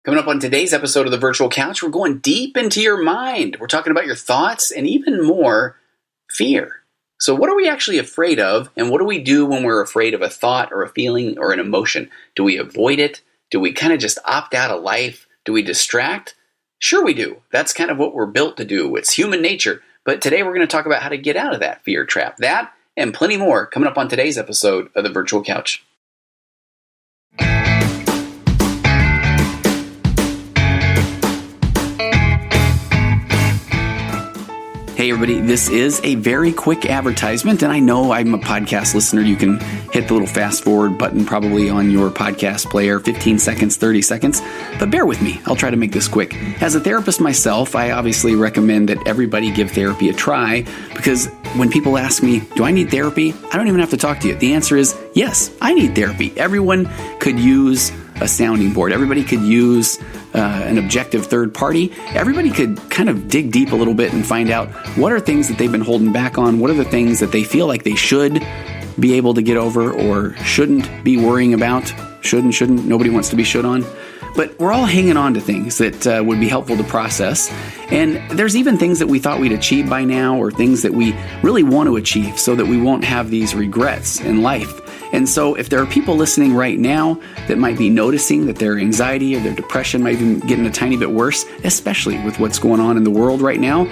Coming up on today's episode of the Virtual Couch, we're going deep into your mind. We're talking about your thoughts and even more, fear. So what are we actually afraid of, and what do we do when we're afraid of a thought or a feeling or an emotion? Do we avoid it? Do we kind of just opt out of life? Do we distract? Sure we do. That's kind of what we're built to do. It's human nature. But today we're going to talk about how to get out of that fear trap. That and plenty more coming up on today's episode of the Virtual Couch. Hey everybody, this is a very quick advertisement, and I know I'm a podcast listener. You can hit the little fast forward button probably on your podcast player, 15 seconds, 30 seconds, but bear with me. I'll try to make this quick. As a therapist myself, I obviously recommend that everybody give therapy a try, because when people ask me, do I need therapy? I don't even have to talk to you. The answer is yes, I need therapy. Everyone could use a sounding board. Everybody could use an objective third party. Everybody could kind of dig deep a little bit and find out what are things that they've been holding back on, what are the things that they feel like they should be able to get over or shouldn't be worrying about. Shouldn't. Nobody wants to be should on. But we're all hanging on to things that would be helpful to process. And there's even things that we thought we'd achieve by now, or things that we really want to achieve so that we won't have these regrets in life. And so if there are people listening right now that might be noticing that their anxiety or their depression might be getting a tiny bit worse, especially with what's going on in the world right now,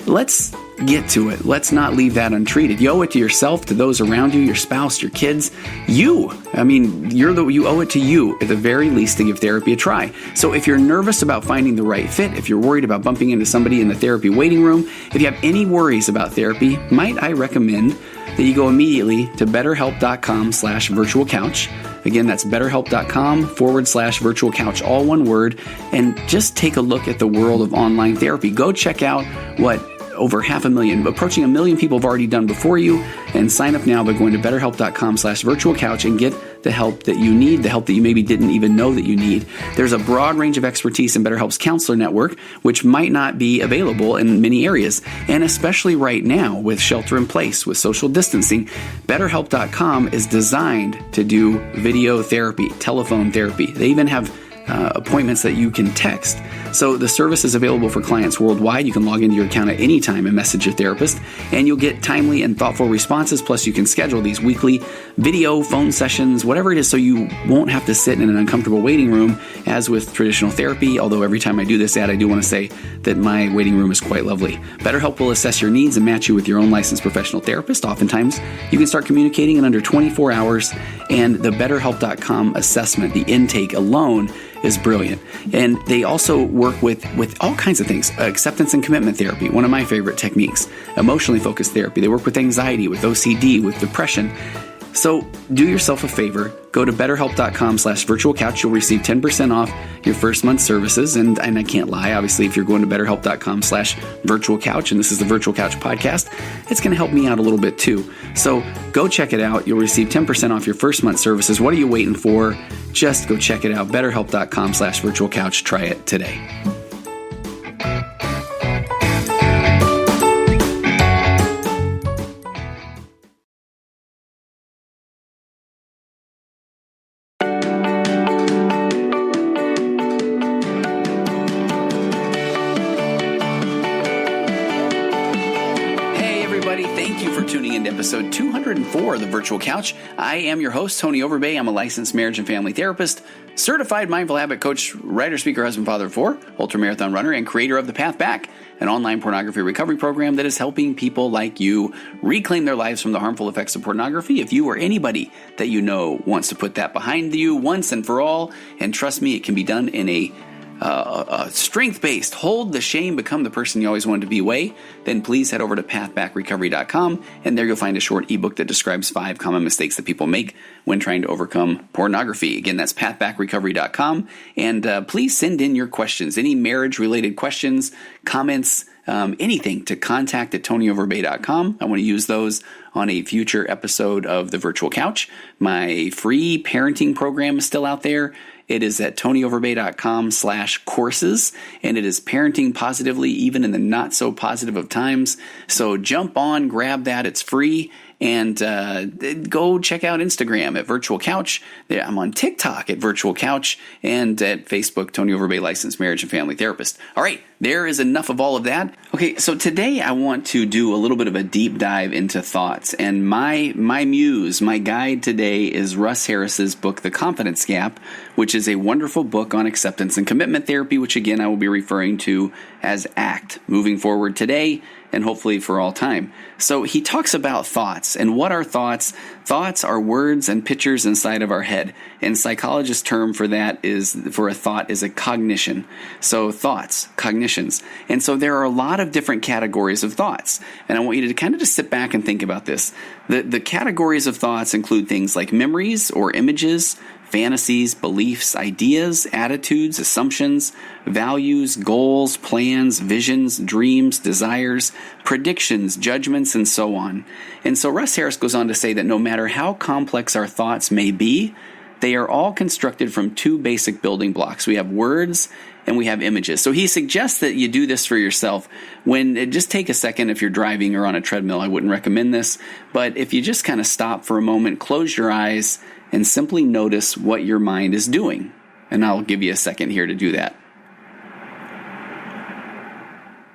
let's get to it. Let's not leave that untreated. You owe it to yourself, to those around you, your spouse, your kids. You owe it to you at the very least to give therapy a try. So if you're nervous about finding the right fit, if you're worried about bumping into somebody in the therapy waiting room, if you have any worries about therapy, might I recommend that you go immediately to betterhelp.com/virtualcouch. Again, that's betterhelp.com/virtualcouch, all one word, and just take a look at the world of online therapy. Go check out what over 500,000, approaching 1 million people have already done before you, and sign up now by going to betterhelp.com/virtualcouch and get the help that you need, the help that you maybe didn't even know that you need. There's a broad range of expertise in BetterHelp's counselor network, which might not be available in many areas. And especially right now with shelter in place, with social distancing, BetterHelp.com is designed to do video therapy, telephone therapy. They even have appointments that you can text. So the service is available for clients worldwide. You can log into your account at any time and message your therapist, and you'll get timely and thoughtful responses. Plus, you can schedule these weekly video, phone sessions, whatever it is, so you won't have to sit in an uncomfortable waiting room as with traditional therapy. Although every time I do this ad, I do want to say that my waiting room is quite lovely. BetterHelp will assess your needs and match you with your own licensed professional therapist. Oftentimes, you can start communicating in under 24 hours, and the BetterHelp.com assessment, the intake alone, is brilliant. And they also work with all kinds of things. Acceptance and commitment therapy, one of my favorite techniques. Emotionally focused therapy. They work with anxiety, with OCD, with depression. So do yourself a favor. Go to betterhelp.com/virtualcouch. You'll receive 10% off your first month's services. And I can't lie, obviously, if you're going to betterhelp.com/virtualcouch, and this is the Virtual Couch podcast, it's going to help me out a little bit too. So go check it out. You'll receive 10% off your first month's services. What are you waiting for? Just go check it out. betterhelp.com/virtualcouch. Try it today. Thank you for tuning in to episode 204 of the Virtual Couch. I am your host, Tony Overbay. I'm a licensed marriage and family therapist, certified mindful habit coach, writer, speaker, husband, father of 4, ultramarathon runner, and creator of The Path Back, an online pornography recovery program that is helping people like you reclaim their lives from the harmful effects of pornography. If you or anybody that you know wants to put that behind you once and for all, and trust me, it can be done in a strength-based, hold the shame, become the person you always wanted to be way, then please head over to pathbackrecovery.com, and there you'll find a short ebook that describes 5 common mistakes that people make when trying to overcome pornography. Again, that's pathbackrecovery.com, and please send in your questions, any marriage-related questions, comments, anything, to contact@tonyoverbay.com. I want to use those on a future episode of The Virtual Couch. My free parenting program is still out there. It is at tonyoverbay.com/courses, and it is parenting positively, even in the not so positive of times. So jump on, grab that. It's free. And go check out Instagram at Virtual Couch. I'm on TikTok at Virtual Couch, and at Facebook, Tony Overbay, licensed marriage and family therapist. All right, there is enough of all of that. Okay, so today I want to do a little bit of a deep dive into thoughts. And my muse, my guide today is Russ Harris's book, The Confidence Gap, which is a wonderful book on acceptance and commitment therapy, which again I will be referring to as ACT moving forward today and hopefully for all time. So he talks about thoughts. And what are thoughts? Thoughts are words and pictures inside of our head. And psychologists' term for that is, for a thought, is a cognition. So thoughts, cognitions. And so there are a lot of different categories of thoughts. And I want you to kind of just sit back and think about this. The categories of thoughts include things like memories or images, fantasies, beliefs, ideas, attitudes, assumptions, values, goals, plans, visions, dreams, desires, predictions, judgments, and so on. And so Russ Harris goes on to say that no matter how complex our thoughts may be, they are all constructed from two basic building blocks. We have words and we have images. So he suggests that you do this for yourself. Just take a second if you're driving or on a treadmill. I wouldn't recommend this. But if you just kind of stop for a moment, close your eyes, and simply notice what your mind is doing. And I'll give you a second here to do that.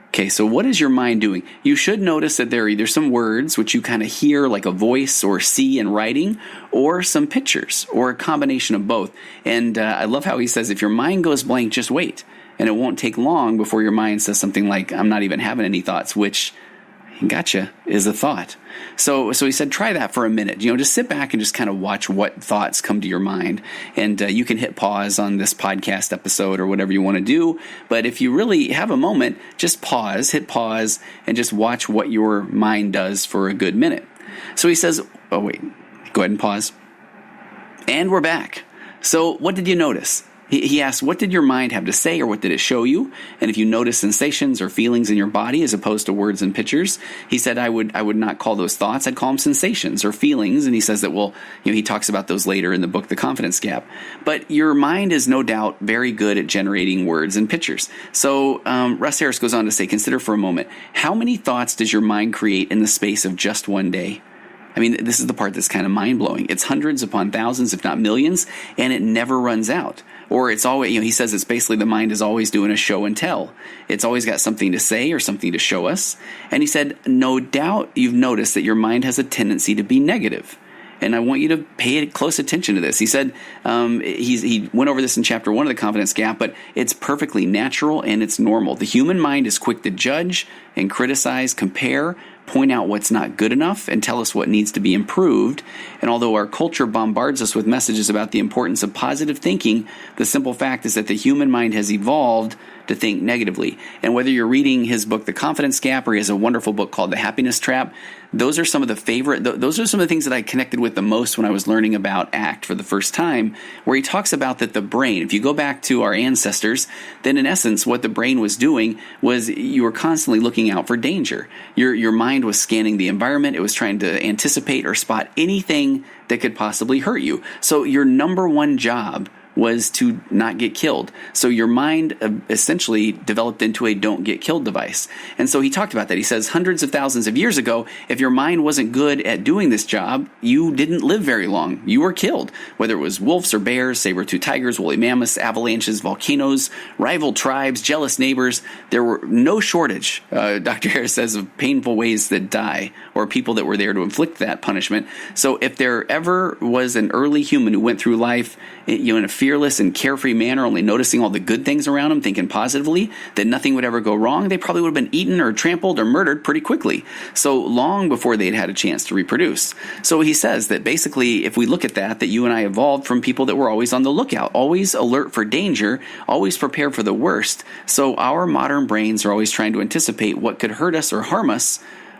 Okay, so what is your mind doing? You should notice that there are either some words, which you kind of hear like a voice or see in writing, or some pictures, or a combination of both. And I love how he says, if your mind goes blank, just wait. And it won't take long before your mind says something like, I'm not even having any thoughts, which, gotcha, is a thought. So he said, try that for a minute. Just sit back and just kind of watch what thoughts come to your mind. And you can hit pause on this podcast episode or whatever you want to do. But if you really have a moment, just hit pause, and just watch what your mind does for a good minute. So he says, oh, wait, go ahead and pause. And we're back. So what did you notice? He asked, what did your mind have to say, or what did it show you? And if you notice sensations or feelings in your body as opposed to words and pictures, he said, I would not call those thoughts. I'd call them sensations or feelings. And he says that, he talks about those later in the book, The Confidence Gap. But your mind is no doubt very good at generating words and pictures. So Russ Harris goes on to say, consider for a moment, how many thoughts does your mind create in the space of just one day? I mean, this is the part that's kind of mind-blowing. It's hundreds upon thousands, if not millions, and it never runs out. Or it's always, he says it's basically the mind is always doing a show and tell. It's always got something to say or something to show us. And he said, no doubt you've noticed that your mind has a tendency to be negative. And I want you to pay close attention to this. He said, he went over this in chapter 1 of The Confidence Gap, but it's perfectly natural and it's normal. The human mind is quick to judge and criticize, compare, point out what's not good enough, and tell us what needs to be improved. And although our culture bombards us with messages about the importance of positive thinking, the simple fact is that the human mind has evolved to think negatively. And whether you're reading his book, The Confidence Gap, or he has a wonderful book called The Happiness Trap, those are some of the things that I connected with the most when I was learning about ACT for the first time, where he talks about that the brain, if you go back to our ancestors, then in essence what the brain was doing was you were constantly looking out for danger. Your mind was scanning the environment. It was trying to anticipate or spot anything that could possibly hurt you. So your number one job was to not get killed. So your mind essentially developed into a don't get killed device. And so he talked about that. He says hundreds of thousands of years ago, if your mind wasn't good at doing this job, you didn't live very long. You were killed. Whether it was wolves or bears, saber-toothed tigers, woolly mammoths, avalanches, volcanoes, rival tribes, jealous neighbors, there were no shortage, Dr. Harris says, of painful ways that die or people that were there to inflict that punishment. So if there ever was an early human who went through life in a fearless and carefree manner, only noticing all the good things around them, thinking positively, that nothing would ever go wrong, they probably would have been eaten or trampled or murdered pretty quickly. So long before they'd had a chance to reproduce. So he says that basically, if we look at that you and I evolved from people that were always on the lookout, always alert for danger, always prepared for the worst. So our modern brains are always trying to anticipate what could hurt us or harm us,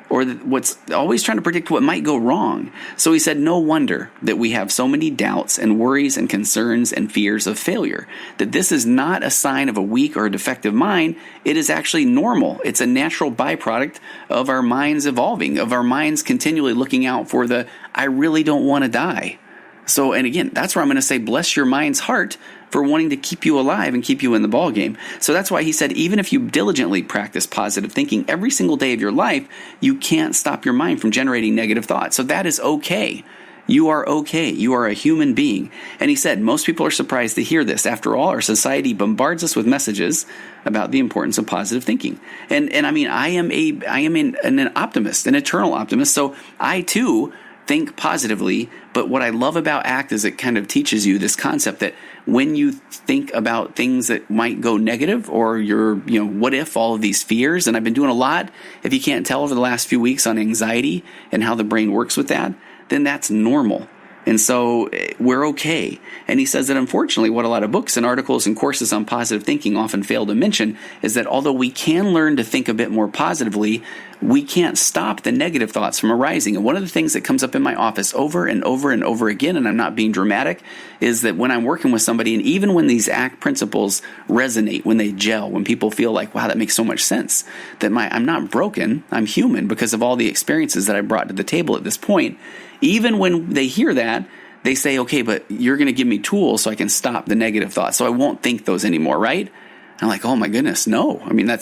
or what's always trying to predict what might go wrong. So he said, no wonder that we have so many doubts and worries and concerns and fears of failure, that this is not a sign of a weak or a defective mind. It is actually normal. It's a natural byproduct of our minds evolving, of our minds continually looking out for the, I really don't want to die. So, and again, that's where I'm going to say, bless your mind's heart for wanting to keep you alive and keep you in the ball game. So that's why he said, even if you diligently practice positive thinking every single day of your life, you can't stop your mind from generating negative thoughts. So that is okay. You are okay. You are a human being. And he said, most people are surprised to hear this. After all, our society bombards us with messages about the importance of positive thinking. And I mean, I am an optimist, an eternal optimist. So I too think positively, but what I love about ACT is it kind of teaches you this concept that when you think about things that might go negative, or what if, all of these fears, and I've been doing a lot, if you can't tell, over the last few weeks on anxiety and how the brain works with that, then that's normal. And so we're okay. And he says that unfortunately what a lot of books and articles and courses on positive thinking often fail to mention is that although we can learn to think a bit more positively, we can't stop the negative thoughts from arising. And one of the things that comes up in my office over and over and over again, and I'm not being dramatic, is that when I'm working with somebody, and even when these ACT principles resonate, when they gel, when people feel like, wow, that makes so much sense, that I'm not broken, I'm human because of all the experiences that I brought to the table at this point. Even when they hear that, they say, okay, but you're going to give me tools so I can stop the negative thoughts, so I won't think those anymore, right? And I'm like, oh my goodness, no. I mean, I'm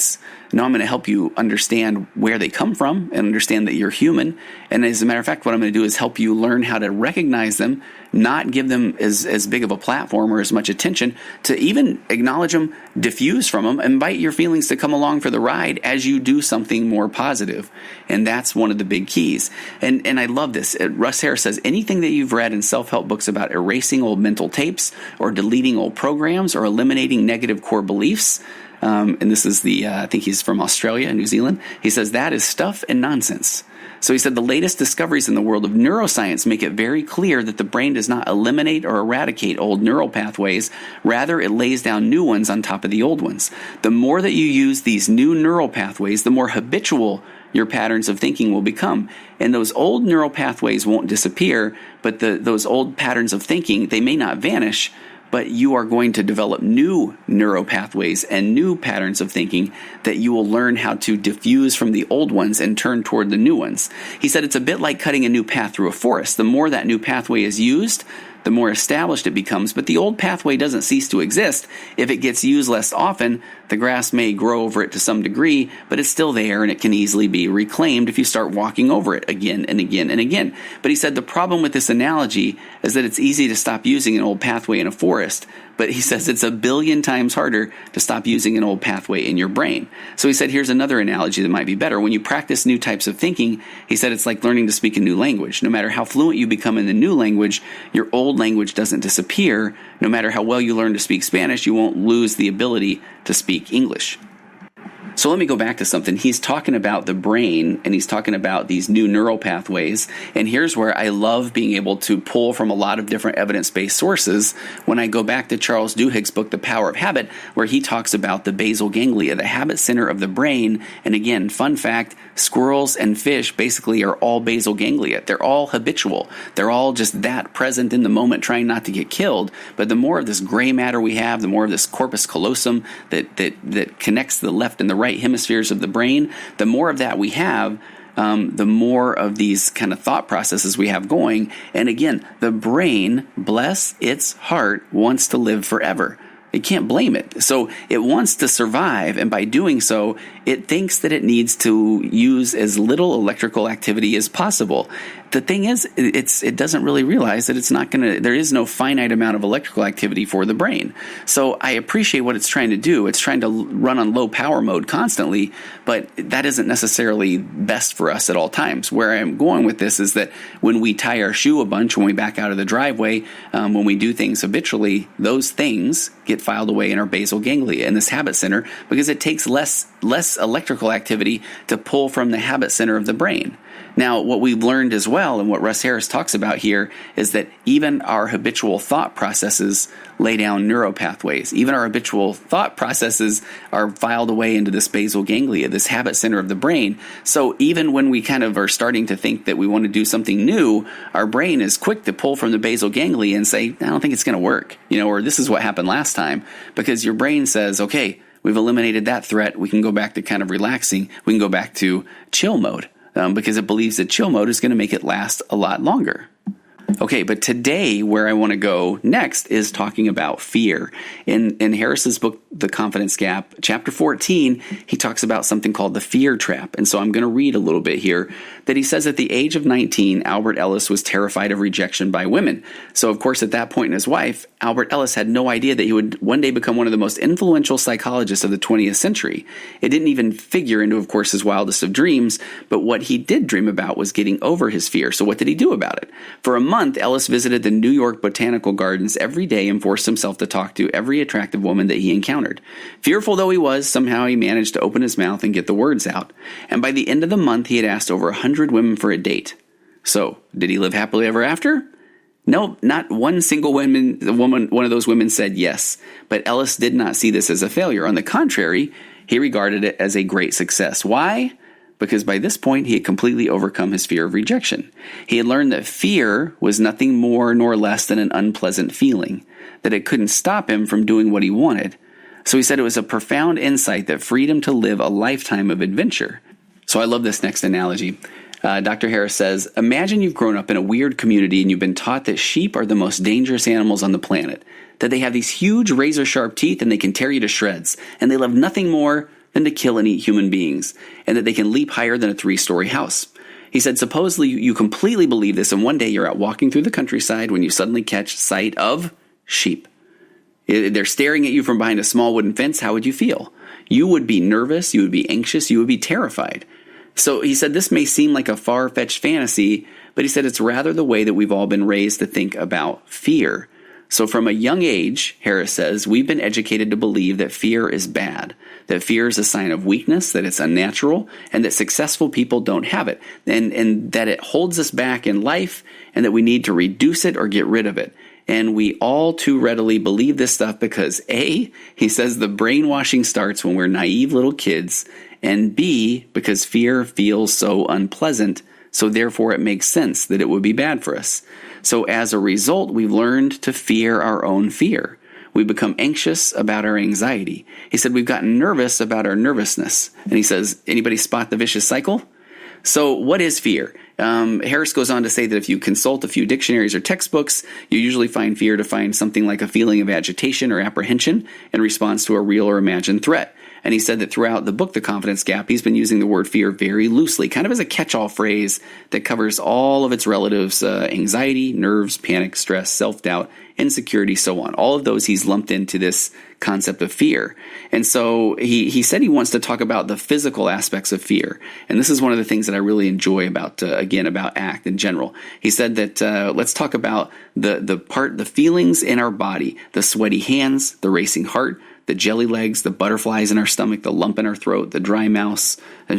going to help you understand where they come from and understand that you're human. And as a matter of fact, what I'm going to do is help you learn how to recognize them, not give them as big of a platform or as much attention, to even acknowledge them, diffuse from them, invite your feelings to come along for the ride as you do something more positive. And that's one of the big keys. And I love this. Russ Harris says, anything that you've read in self-help books about erasing old mental tapes or deleting old programs or eliminating negative core beliefs, and this is I think he's from Australia and New Zealand, he says that is stuff and nonsense. So he said the latest discoveries in the world of neuroscience make it very clear that the brain does not eliminate or eradicate old neural pathways. Rather, it lays down new ones on top of the old ones. The more that you use these new neural pathways, the more habitual your patterns of thinking will become. And those old neural pathways won't disappear, but those old patterns of thinking, they may not vanish, but you are going to develop new neural pathways and new patterns of thinking that you will learn how to diffuse from the old ones and turn toward the new ones. He said it's a bit like cutting a new path through a forest. The more that new pathway is used, the more established it becomes, but the old pathway doesn't cease to exist. If it gets used less often, the grass may grow over it to some degree, but it's still there and it can easily be reclaimed if you start walking over it again and again and again. But he said the problem with this analogy is that it's easy to stop using an old pathway in a forest, but he says it's 1 billion times harder to stop using an old pathway in your brain. So he said, here's another analogy that might be better. When you practice new types of thinking, he said it's like learning to speak a new language. No matter how fluent you become in the new language, your old language doesn't disappear. No matter how well you learn to speak Spanish, you won't lose the ability to speak English. So let me go back to something. He's talking about the brain, and he's talking about these new neural pathways. And here's where I love being able to pull from a lot of different evidence-based sources when I go back to Charles Duhigg's book, The Power of Habit, where he talks about the basal ganglia, the habit center of the brain. And again, fun fact, squirrels and fish basically are all basal ganglia. They're all habitual. They're all just that present in the moment, trying not to get killed. But the more of this gray matter we have, the more of this corpus callosum that connects the left and the right hemispheres of the brain, the more of that we have, the more of these kind of thought processes we have going. And again, the brain, bless its heart, wants to live forever. It can't blame it. So it wants to survive, and by doing so, it thinks that it needs to use as little electrical activity as possible. The thing is, it doesn't really realize that it's not going to, there is no finite amount of electrical activity for the brain. So I appreciate what it's trying to do. It's trying to run on low power mode constantly, but that isn't necessarily best for us at all times. Where I'm going with this is that when we tie our shoe a bunch, when we back out of the driveway, when we do things habitually, those things get filed away in our basal ganglia in this habit center, because it takes less electrical activity to pull from the habit center of the brain. Now, what we've learned as well, and what Russ Harris talks about here, is that even our habitual thought processes lay down neural pathways. Even our habitual thought processes are filed away into this basal ganglia, this habit center of the brain. So even when we kind of are starting to think that we want to do something new, our brain is quick to pull from the basal ganglia and say, I don't think it's going to work, or this is what happened last time, because your brain says, okay, we've eliminated that threat. We can go back to kind of relaxing. We can go back to chill mode because it believes that chill mode is going to make it last a lot longer. Okay, but today where I want to go next is talking about fear. In Harris's book, The Confidence Gap, chapter 14, he talks about something called the fear trap. And so I'm going to read a little bit here that he says at the age of 19, Albert Ellis was terrified of rejection by women. So of course, at that point in his life, Albert Ellis had no idea that he would one day become one of the most influential psychologists of the 20th century. It didn't even figure into, of course, his wildest of dreams, but what he did dream about was getting over his fear. So what did he do about it? For a month, Ellis visited the New York Botanical Gardens every day and forced himself to talk to every attractive woman that he encountered. Fearful though he was, somehow he managed to open his mouth and get the words out. And by the end of the month, he had asked over 100 women for a date. So, did he live happily ever after? No, not one single one of those women said yes. But Ellis did not see this as a failure. On the contrary, he regarded it as a great success. Why? Because by this point, he had completely overcome his fear of rejection. He had learned that fear was nothing more nor less than an unpleasant feeling, that it couldn't stop him from doing what he wanted. So he said it was a profound insight that freed him to live a lifetime of adventure. So I love this next analogy. Dr. Harris says, imagine you've grown up in a weird community and you've been taught that sheep are the most dangerous animals on the planet, that they have these huge razor-sharp teeth and they can tear you to shreds, and they love nothing more than to kill and eat human beings, and that they can leap higher than a 3-story house. He said, supposedly you completely believe this, and one day you're out walking through the countryside when you suddenly catch sight of sheep. They're staring at you from behind a small wooden fence. How would you feel? You would be nervous, you would be anxious, you would be terrified. So he said this may seem like a far-fetched fantasy, but he said it's rather the way that we've all been raised to think about fear. So from a young age, Harris says, we've been educated to believe that fear is bad, that fear is a sign of weakness, that it's unnatural, and that successful people don't have it, and that it holds us back in life, and that we need to reduce it or get rid of it. And we all too readily believe this stuff because A, he says the brainwashing starts when we're naive little kids, and B, because fear feels so unpleasant, so therefore it makes sense that it would be bad for us. So as a result, we've learned to fear our own fear. We become anxious about our anxiety. He said we've gotten nervous about our nervousness. And he says, anybody spot the vicious cycle? So what is fear? Harris goes on to say that if you consult a few dictionaries or textbooks, you usually find fear to find something like a feeling of agitation or apprehension in response to a real or imagined threat. And he said that throughout the book, The Confidence Gap, he's been using the word fear very loosely, kind of as a catch-all phrase that covers all of its relatives, anxiety, nerves, panic, stress, self-doubt, insecurity, so on. All of those he's lumped into this concept of fear. And so he said he wants to talk about the physical aspects of fear. And this is one of the things that I really enjoy about, about ACT in general. He said that let's talk about the feelings in our body, the sweaty hands, the racing heart, the jelly legs, the butterflies in our stomach, the lump in our throat, the dry mouth. I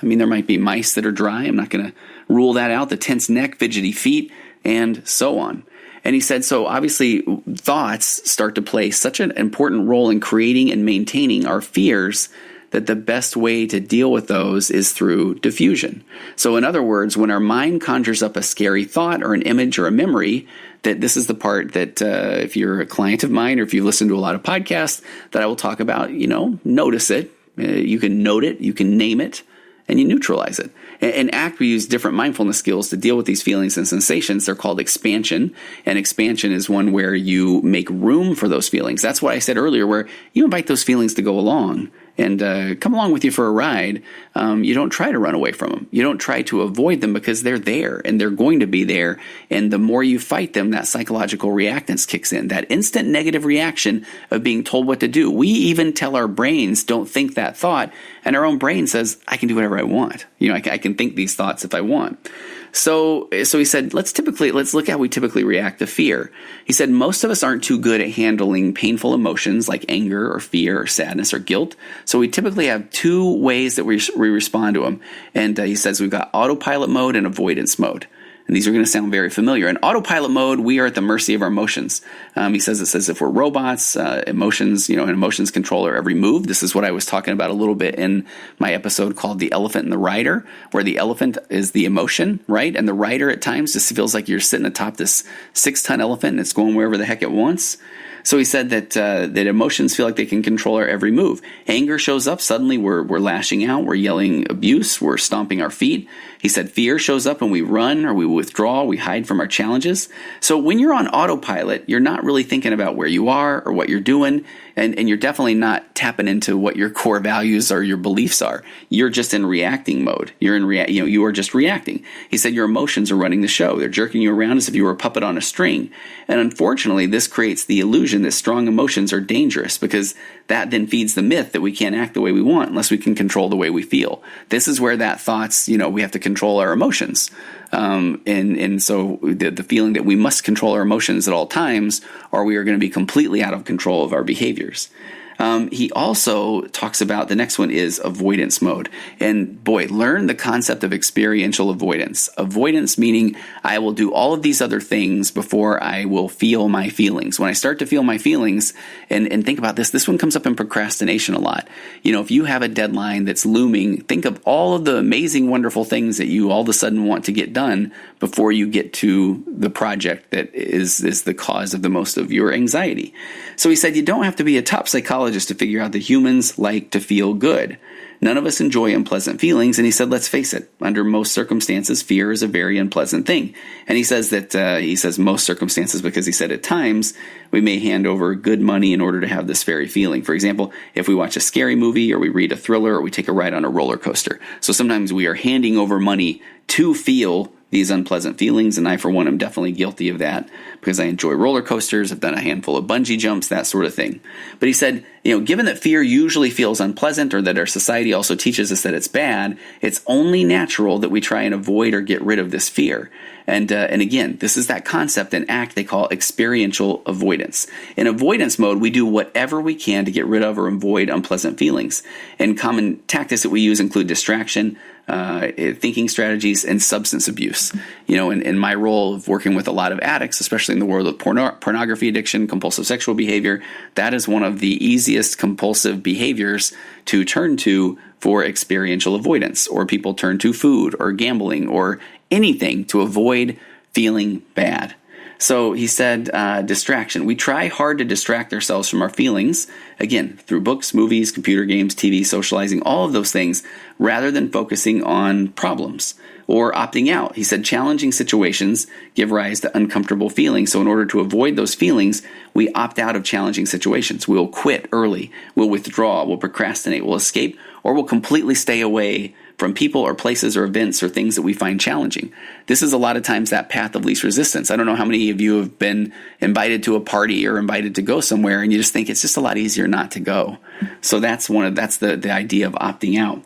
mean, there might be mice that are dry. I'm not going to rule that out. The tense neck, fidgety feet, and so on. And he said, so obviously thoughts start to play such an important role in creating and maintaining our fears that the best way to deal with those is through diffusion. So in other words, when our mind conjures up a scary thought or an image or a memory, that this is the part that if you're a client of mine or if you listen to a lot of podcasts that I will talk about, notice it. You can note it, you can name it, and you neutralize it. In ACT, we use different mindfulness skills to deal with these feelings and sensations. They're called expansion, and expansion is one where you make room for those feelings. That's what I said earlier, where you invite those feelings to go along and come along with you for a ride. You don't try to run away from them. You don't try to avoid them because they're there and they're going to be there. And the more you fight them, that psychological reactance kicks in, that instant negative reaction of being told what to do. We even tell our brains, don't think that thought. And our own brain says, I can do whatever I want. I can think these thoughts if I want. So he said, let's look at how we typically react to fear. He said, most of us aren't too good at handling painful emotions like anger or fear or sadness or guilt. So we typically have two ways that we respond to them. And he says we've got autopilot mode and avoidance mode. And these are going to sound very familiar. In autopilot mode, we are at the mercy of our emotions. He says if we're robots, emotions, and emotions control our every move. This is what I was talking about a little bit in my episode called The Elephant and the Rider, where the elephant is the emotion, right? And the rider at times just feels like you're sitting atop this 6-ton elephant and it's going wherever the heck it wants. So he said that emotions feel like they can control our every move. Anger shows up. Suddenly we're lashing out. We're yelling abuse. We're stomping our feet. He said fear shows up and we run or we withdraw. We hide from our challenges. So when you're on autopilot, you're not really thinking about where you are or what you're doing. And you're definitely not tapping into what your core values or your beliefs are. You're just in reacting mode. You are just reacting. He said your emotions are running the show. They're jerking you around as if you were a puppet on a string. And unfortunately, this creates the illusion that strong emotions are dangerous, because that then feeds the myth that we can't act the way we want unless we can control the way we feel. This is where that thoughts, we have to control our emotions. And so the feeling that we must control our emotions at all times, or we are going to be completely out of control of our behaviors. He also talks about, the next one is avoidance mode. And boy, learn the concept of experiential avoidance. Avoidance meaning I will do all of these other things before I will feel my feelings. When I start to feel my feelings, and think about this one comes up in procrastination a lot. If you have a deadline that's looming, think of all of the amazing, wonderful things that you all of a sudden want to get done before you get to the project that is the cause of the most of your anxiety. So he said you don't have to be a top psychologist to figure out that humans like to feel good. None of us enjoy unpleasant feelings, and he said, let's face it, under most circumstances, fear is a very unpleasant thing. And he says that, most circumstances because he said at times we may hand over good money in order to have this very feeling. For example, if we watch a scary movie or we read a thriller or we take a ride on a roller coaster. So sometimes we are handing over money to feel these unpleasant feelings, and I, for one, am definitely guilty of that because I enjoy roller coasters, I've done a handful of bungee jumps, that sort of thing. But he said, given that fear usually feels unpleasant, or that our society also teaches us that it's bad, it's only natural that we try and avoid or get rid of this fear. And again, this is that concept and act they call experiential avoidance. In avoidance mode, we do whatever we can to get rid of or avoid unpleasant feelings. And common tactics that we use include distraction, thinking strategies, and substance abuse. In my role of working with a lot of addicts, especially in the world of pornography addiction, compulsive sexual behavior, that is one of the easiest compulsive behaviors to turn to for experiential avoidance. Or people turn to food or gambling or anything to avoid feeling bad. So he said distraction. We try hard to distract ourselves from our feelings, again, through books, movies, computer games, TV, socializing, all of those things, rather than focusing on problems or opting out. He said challenging situations give rise to uncomfortable feelings. So in order to avoid those feelings, we opt out of challenging situations. We'll quit early. We'll withdraw. We'll procrastinate. We'll escape, or we'll completely stay away from people or places or events or things that we find challenging. This is a lot of times that path of least resistance. I don't know how many of you have been invited to a party or invited to go somewhere and you just think it's just a lot easier not to go. So that's the idea of opting out.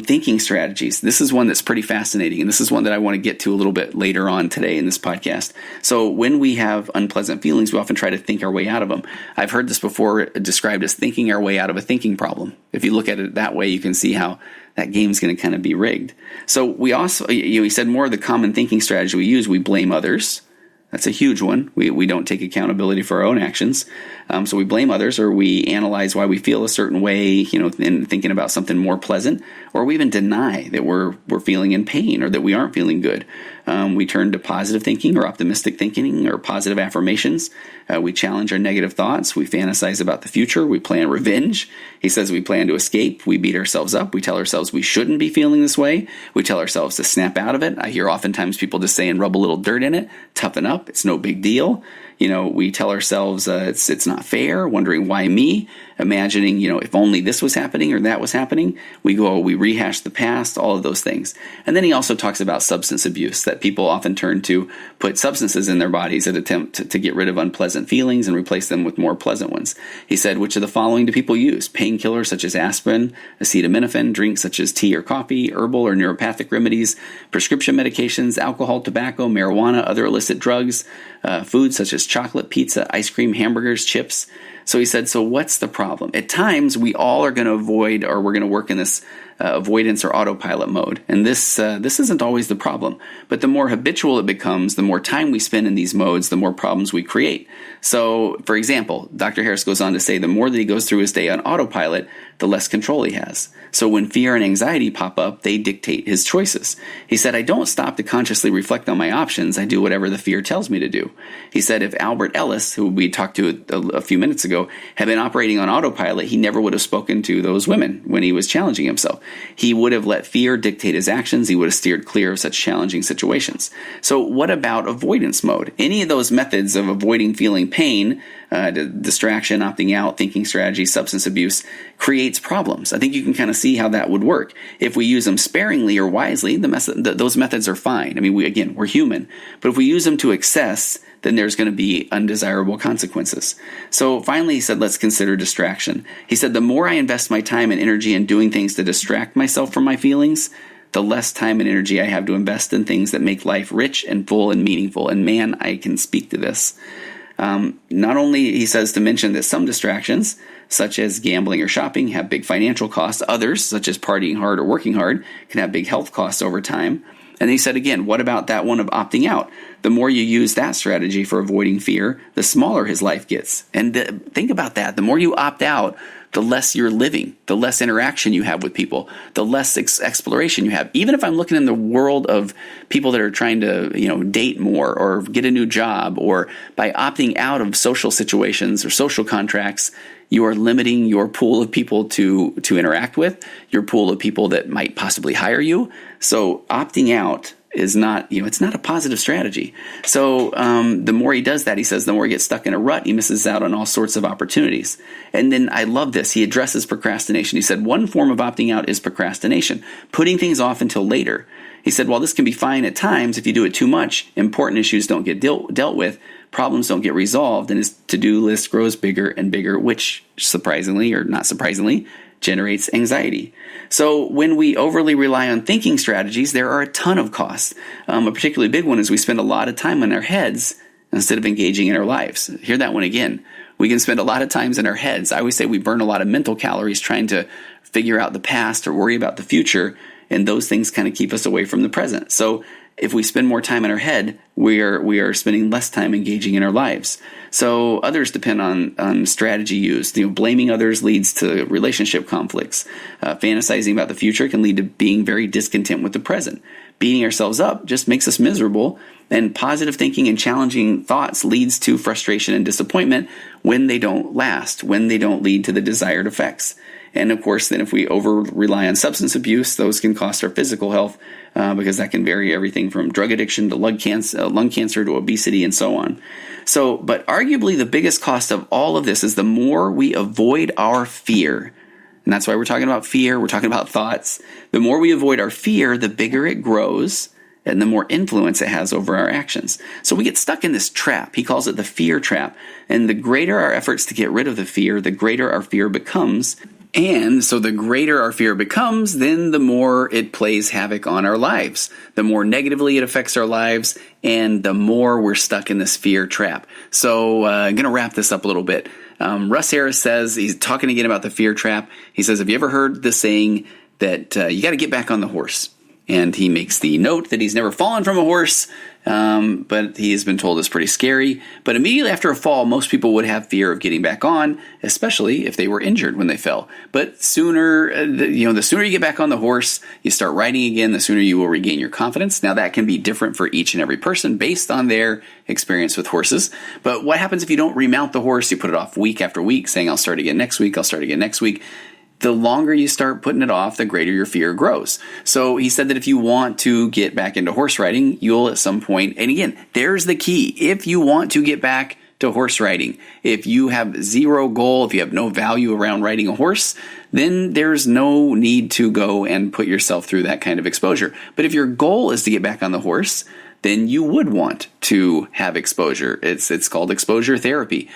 Thinking strategies. This is one that's pretty fascinating, and this is one that I want to get to a little bit later on today in this podcast. So when we have unpleasant feelings, we often try to think our way out of them. I've heard this before described as thinking our way out of a thinking problem. If you look at it that way, you can see how that game's going to kind of be rigged. So we also, he said more of the common thinking strategy we use, we blame others. That's a huge one. We don't take accountability for our own actions. So we blame others, or we analyze why we feel a certain way, in thinking about something more pleasant, or we even deny that we're feeling in pain or that we aren't feeling good. We turn to positive thinking or optimistic thinking or positive affirmations. We challenge our negative thoughts. We fantasize about the future. We plan revenge. He says we plan to escape. We beat ourselves up. We tell ourselves we shouldn't be feeling this way. We tell ourselves to snap out of it. I hear oftentimes people just saying rub a little dirt in it, toughen up. It's no big deal. We tell ourselves it's not fair, wondering why me, imagining, if only this was happening or that was happening. We rehash the past, all of those things. And then he also talks about substance abuse, that people often turn to put substances in their bodies that attempt to get rid of unpleasant feelings and replace them with more pleasant ones. He said, which of the following do people use? Painkillers such as aspirin, acetaminophen, drinks such as tea or coffee, herbal or neuropathic remedies, prescription medications, alcohol, tobacco, marijuana, other illicit drugs, foods such as chocolate, pizza, ice cream, hamburgers, chips. So he said, so what's the problem? At times, we all are going to avoid, or we're going to work in this avoidance or autopilot mode. And this isn't always the problem. But the more habitual it becomes, the more time we spend in these modes, the more problems we create. So, for example, Dr. Harris goes on to say the more that he goes through his day on autopilot, the less control he has. So when fear and anxiety pop up, they dictate his choices. He said, I don't stop to consciously reflect on my options. I do whatever the fear tells me to do. He said if Albert Ellis, who we talked to a few minutes ago, had been operating on autopilot, he never would have spoken to those women when he was challenging himself. He would have let fear dictate his actions. He would have steered clear of such challenging situations. So what about avoidance mode? Any of those methods of avoiding feeling pain, distraction, opting out, thinking strategy, substance abuse, creates problems. I think you can kind of see how that would work. If we use them sparingly or wisely, those methods are fine. I mean, we're human. But if we use them to excess, then there's going to be undesirable consequences. So finally, he said, let's consider distraction. He said, the more I invest my time and energy in doing things to distract myself from my feelings, the less time and energy I have to invest in things that make life rich and full and meaningful. And man, I can speak to this. Not only, he says, to mention that some distractions, such as gambling or shopping, have big financial costs. Others, such as partying hard or working hard, can have big health costs over time. And he said, again, what about that one of opting out? The more you use that strategy for avoiding fear, the smaller his life gets. And think about that. The more you opt out, the less you're living, the less interaction you have with people, the less exploration you have. Even if I'm looking in the world of people that are trying to, date more or get a new job, or by opting out of social situations or social contracts, you are limiting your pool of people to interact with, your pool of people that might possibly hire you. So opting out is not, it's not a positive strategy. So the more he does that, he says, the more he gets stuck in a rut, he misses out on all sorts of opportunities. And then I love this. He addresses procrastination. He said, one form of opting out is procrastination, putting things off until later. He said, while this can be fine at times, if you do it too much, important issues don't get dealt with, problems don't get resolved, and his to-do list grows bigger and bigger, which surprisingly or not surprisingly generates anxiety. So when we overly rely on thinking strategies, there are a ton of costs. A particularly big one is we spend a lot of time in our heads instead of engaging in our lives. Hear that one again. We can spend a lot of times in our heads. I always say we burn a lot of mental calories trying to figure out the past or worry about the future, and those things kind of keep us away from the present. So if we spend more time in our head, we are spending less time engaging in our lives. So others depend on strategy used. Blaming others leads to relationship conflicts. Fantasizing about the future can lead to being very discontent with the present. Beating ourselves up just makes us miserable. And positive thinking and challenging thoughts leads to frustration and disappointment when they don't last, when they don't lead to the desired effects. And of course, then if we over-rely on substance abuse, those can cost our physical health because that can vary everything from drug addiction to lung cancer to obesity and so on. So, but arguably the biggest cost of all of this is the more we avoid our fear. And that's why we're talking about fear. We're talking about thoughts. The more we avoid our fear, the bigger it grows and the more influence it has over our actions. So we get stuck in this trap. He calls it the fear trap. And the greater our efforts to get rid of the fear, the greater our fear becomes. And so the greater our fear becomes, then the more it plays havoc on our lives, the more negatively it affects our lives, and the more we're stuck in this fear trap. So I'm going to wrap this up a little bit. Russ Harris says, he's talking again about the fear trap. He says, have you ever heard the saying that you got to get back on the horse? And he makes the note that he's never fallen from a horse, but he has been told it's pretty scary. But immediately after a fall, most people would have fear of getting back on, especially if they were injured when they fell. But the sooner you get back on the horse, you start riding again, the sooner you will regain your confidence. Now, that can be different for each and every person based on their experience with horses. But what happens if you don't remount the horse? You put it off week after week, saying, I'll start again next week, I'll start again next week. The longer you start putting it off, the greater your fear grows. So he said that if you want to get back into horse riding, you'll at some point, and again, there's the key. If you want to get back to horse riding, if you have zero goal, if you have no value around riding a horse, then there's no need to go and put yourself through that kind of exposure. But if your goal is to get back on the horse, then you would want to have exposure. It's called exposure therapy.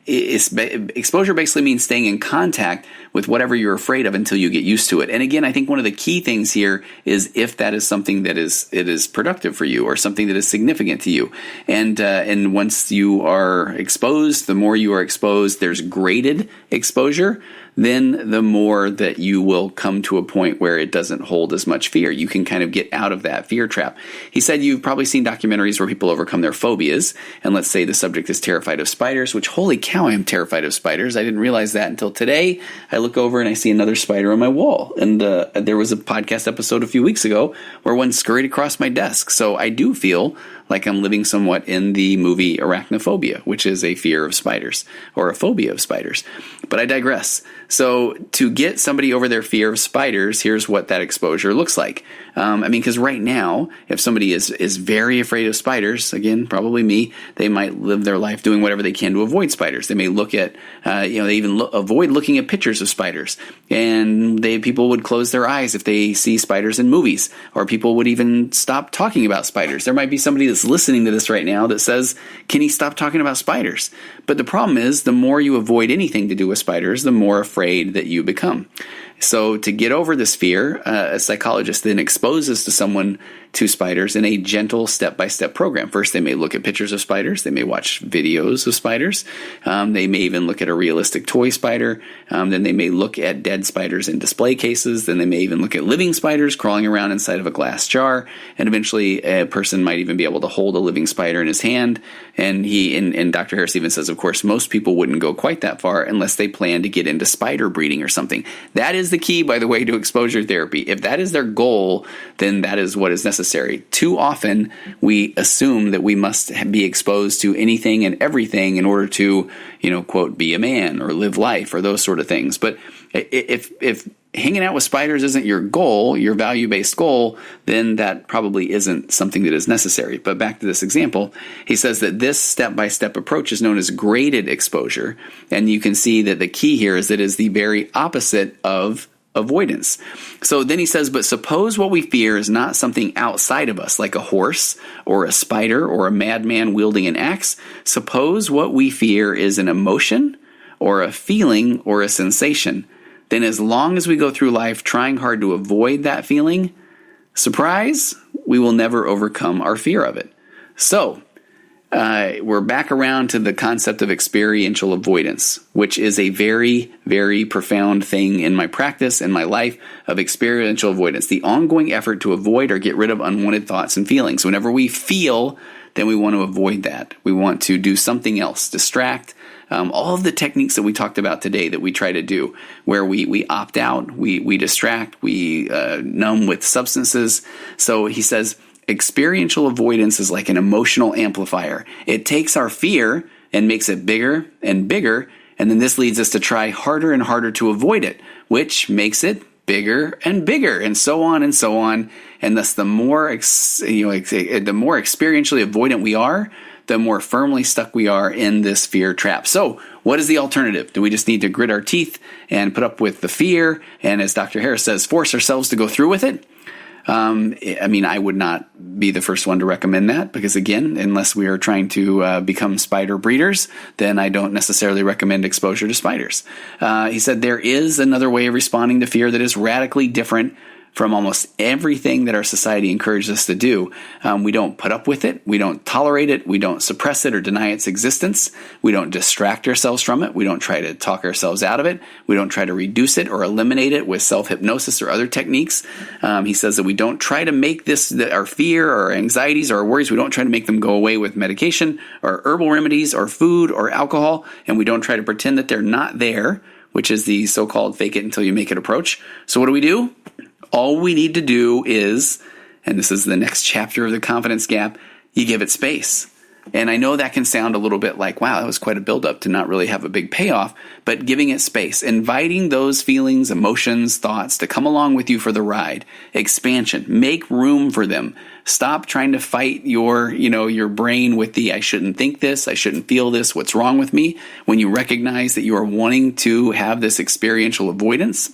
Exposure basically means staying in contact with whatever you're afraid of until you get used to it. And again, I think one of the key things here is if that is something that is productive for you or something that is significant to you. And once you are exposed, the more you are exposed, there's graded exposure. then the more that you will come to a point where it doesn't hold as much fear. You can kind of get out of that fear trap. He said you've probably seen documentaries where people overcome their phobias, and let's say the subject is terrified of spiders, which, holy cow, I'm terrified of spiders. I didn't realize that until today. I look over and I see another spider on my wall, and there was a podcast episode a few weeks ago where one scurried across my desk. So I do feel like I'm living somewhat in the movie Arachnophobia, which is a fear of spiders or a phobia of spiders. But I digress. So to get somebody over their fear of spiders, here's what that exposure looks like. Because right now, if somebody is very afraid of spiders, again, probably me, they might live their life doing whatever they can to avoid spiders. They may look at, they even avoid looking at pictures of spiders. And people would close their eyes if they see spiders in movies, or people would even stop talking about spiders. There might be somebody that's listening to this right now that says, can he stop talking about spiders? But the problem is, the more you avoid anything to do with spiders, the more afraid that you become. So to get over this fear, a psychologist then exposes someone to spiders in a gentle step-by-step program. First, they may look at pictures of spiders. They may watch videos of spiders. They may even look at a realistic toy spider. Then they may look at dead spiders in display cases. Then they may even look at living spiders crawling around inside of a glass jar. And eventually, a person might even be able to hold a living spider in his hand. And Dr. Harris even says, of course, most people wouldn't go quite that far unless they plan to get into spider breeding or something. That is the key, by the way, to exposure therapy. If that is their goal, then that is what is necessary. Too often, we assume that we must be exposed to anything and everything in order to, quote, be a man or live life or those sort of things. But if hanging out with spiders isn't your goal, your value-based goal, then that probably isn't something that is necessary. But back to this example, he says that this step-by-step approach is known as graded exposure. And you can see that the key here is that it is the very opposite of avoidance. So then he says, but suppose what we fear is not something outside of us, like a horse or a spider or a madman wielding an axe. Suppose what we fear is an emotion or a feeling or a sensation. Then as long as we go through life trying hard to avoid that feeling, surprise, we will never overcome our fear of it. So we're back around to the concept of experiential avoidance, which is a very, very profound thing in my practice and my life of experiential avoidance, the ongoing effort to avoid or get rid of unwanted thoughts and feelings. Whenever we feel, then we want to avoid that. We want to do something else, distract. All of the techniques that we talked about today that we try to do, where we opt out, we distract, we numb with substances. So he says, experiential avoidance is like an emotional amplifier. It takes our fear and makes it bigger and bigger, and then this leads us to try harder and harder to avoid it, which makes it bigger and bigger, and so on and so on. And thus, the more experientially avoidant we are, the more firmly stuck we are in this fear trap. So what is the alternative? Do we just need to grit our teeth and put up with the fear, and, as Dr. Harris says, force ourselves to go through with it? I would not be the first one to recommend that, because, again, unless we are trying to become spider breeders, then I don't necessarily recommend exposure to spiders. He said there is another way of responding to fear that is radically different from almost everything that our society encourages us to do. We don't put up with it. We don't tolerate it. We don't suppress it or deny its existence. We don't distract ourselves from it. We don't try to talk ourselves out of it. We don't try to reduce it or eliminate it with self-hypnosis or other techniques. He says that we don't try to make our fear or anxieties or our worries, we don't try to make them go away with medication or herbal remedies or food or alcohol, and we don't try to pretend that they're not there, which is the so-called fake it until you make it approach. So what do? All we need to do is, and this is the next chapter of the confidence gap, you give it space. And I know that can sound a little bit like, wow, that was quite a buildup to not really have a big payoff, but giving it space, inviting those feelings, emotions, thoughts to come along with you for the ride. Expansion, make room for them. Stop trying to fight your brain with the, I shouldn't think this, I shouldn't feel this, what's wrong with me? When you recognize that you are wanting to have this experiential avoidance,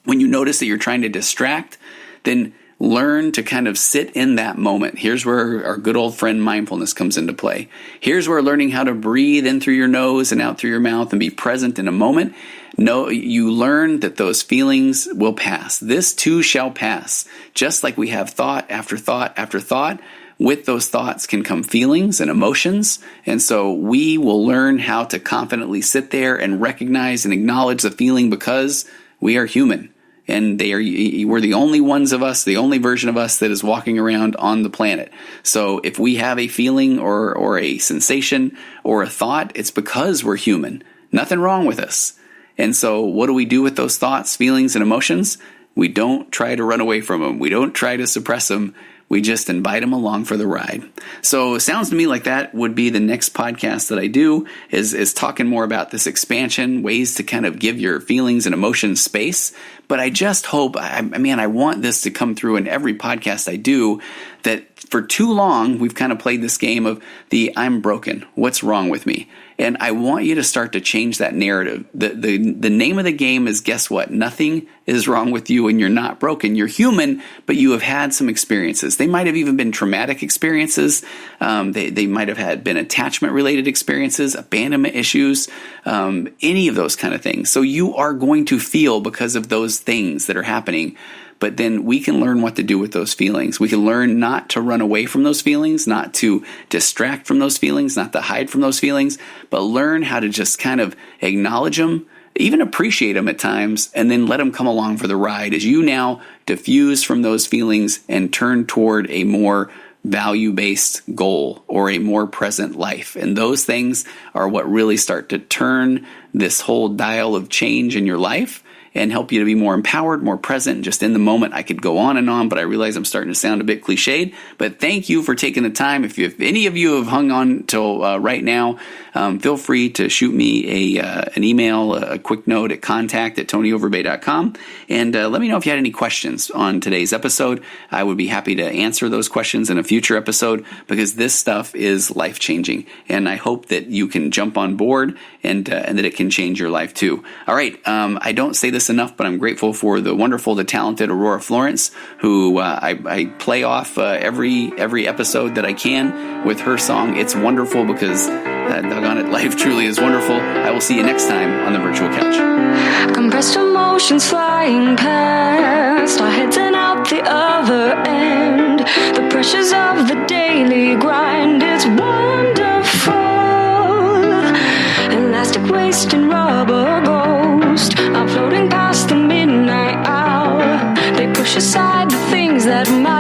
when you notice that you're trying to distract, then learn to kind of sit in that moment. Here's where our good old friend mindfulness comes into play. Here's where learning how to breathe in through your nose and out through your mouth and be present in a moment. No, you learn that those feelings will pass. This too shall pass. Just like we have thought after thought after thought, with those thoughts can come feelings and emotions. And so we will learn how to confidently sit there and recognize and acknowledge the feeling because we are human. And we're the only ones of us, the only version of us that is walking around on the planet. So if we have a feeling or a sensation or a thought, it's because we're human. Nothing wrong with us. And so what do we do with those thoughts, feelings, and emotions? We don't try to run away from them. We don't try to suppress them. We just invite them along for the ride. So it sounds to me like that would be the next podcast that I do is talking more about this expansion, ways to kind of give your feelings and emotions space. But I just hope, I want this to come through in every podcast I do, that for too long we've kind of played this game of the I'm broken, what's wrong with me? And I want you to start to change that narrative. The name of the game is, guess what? Nothing is wrong with you and you're not broken. You're human, but you have had some experiences. They might have even been traumatic experiences. They might have been attachment-related experiences, abandonment issues, any of those kind of things. So you are going to feel because of those things that are happening. But then we can learn what to do with those feelings. We can learn not to run away from those feelings, not to distract from those feelings, not to hide from those feelings, but learn how to just kind of acknowledge them, even appreciate them at times, and then let them come along for the ride as you now diffuse from those feelings and turn toward a more value-based goal or a more present life. And those things are what really start to turn this whole dial of change in your life and help you to be more empowered, more present, just in the moment. I could go on, but I realize I'm starting to sound a bit cliched. But thank you for taking the time. If any of you have hung on till right now, feel free to shoot me an email, a quick note at contact@tonyoverbay.com, and let me know if you had any questions on today's episode. I would be happy to answer those questions in a future episode because this stuff is life-changing, and I hope that you can jump on board and that it can change your life too. All right, I don't say this enough, but I'm grateful for the wonderful, the talented Aurora Florence, who I play off every episode that I can with her song "It's Wonderful," because doggone it, life truly is wonderful. I will see you next time on the Virtual Couch. Compressed emotions flying past, our heads and out the other end. The pressures of the daily grind, it's wonderful. Elastic waste and rubber ghost, I'm floating past the midnight hour. They push aside the things that matter.